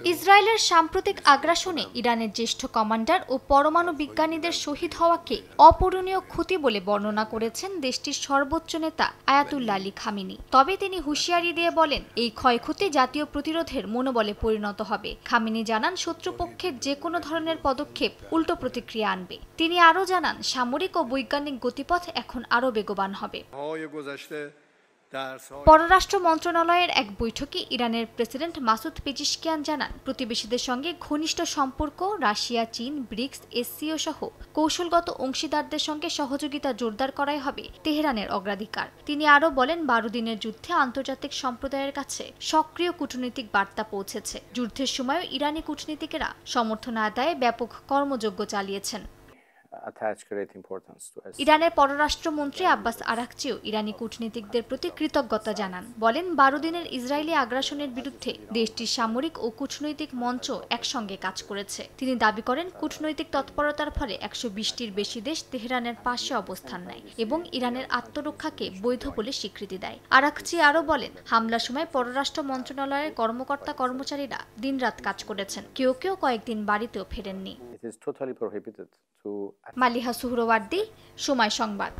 ইসরায়েলের সাম্প্রতিক আগ্রাসনে ইরানের জ্যেষ্ঠ কমান্ডার ও পরমাণু বিজ্ঞানীদের শহীদ হওয়াকে অপূরণীয় ক্ষতি বলে বর্ণনা করেছেন দেশটির সর্বোচ্চ নেতা আয়াতুল্লাহ আলী খামেনি। তবে তিনি হুঁশিয়ারি দিয়ে বলেন, এই ক্ষয়ক্ষতি জাতীয় প্রতিরোধের মনোবলে পরিণত হবে। খামেনি জানান, শত্রুপক্ষের যে কোনো ধরনের পদক্ষেপ উল্টো প্রতিক্রিয়া আনবে। তিনি আরও জানান, সামরিক ও বৈজ্ঞানিক গতিপথ এখন আরও বেগবান হবে। পররাষ্ট্র মন্ত্রণালয়ের এক বৈঠকে ইরানের প্রেসিডেন্ট মাসুদ পেজিশকিয়ান জানান, প্রতিবেশীদের সঙ্গে ঘনিষ্ঠ সম্পর্ক, রাশিয়া, চীন, ব্রিক্স, এসসিও সহ কৌশলগত অংশীদারদের সঙ্গে সহযোগিতা জোরদার করাই হবে তেহরানের অগ্রাধিকার। তিনি আরও বলেন, 12 দিনের যুদ্ধে আন্তর্জাতিক সম্প্রদায়ের কাছে সক্রিয় কূটনৈতিক বার্তা পৌঁছেছে। যুদ্ধের সময়ও ইরানি কূটনীতিকেরা সমর্থন আদায়ে ব্যাপক কর্মযজ্ঞ চালিয়েছেন। ইরানের পররাষ্ট্রমন্ত্রী আব্বাস আরাকচিও ইরানি কূটনীতিকদের প্রতি কৃতজ্ঞতা জানান। বলেন, 12 দিনের ইসরায়েলি আগ্রাসনের বিরুদ্ধে দেশটির সামরিক ও কূটনৈতিক মঞ্চ একসঙ্গে কাজ করেছে। তিনি দাবি করেন, কূটনৈতিক তৎপরতার ফলে 120টির বেশি দেশ তেহরানের পাশে অবস্থান নেয় এবং ইরানের আত্মরক্ষাকে বৈধ বলে স্বীকৃতি দেয়। আরাকচি আরও বলেন, হামলার সময় পররাষ্ট্র মন্ত্রণালয়ের কর্মকর্তা-কর্মচারীরা দিনরাত কাজ করেছেন। কেউ কেউ কয়েকদিন বাড়িতেও ফেরেননি। মালিহা সুহরওয়ার্দী, সময় সংবাদ।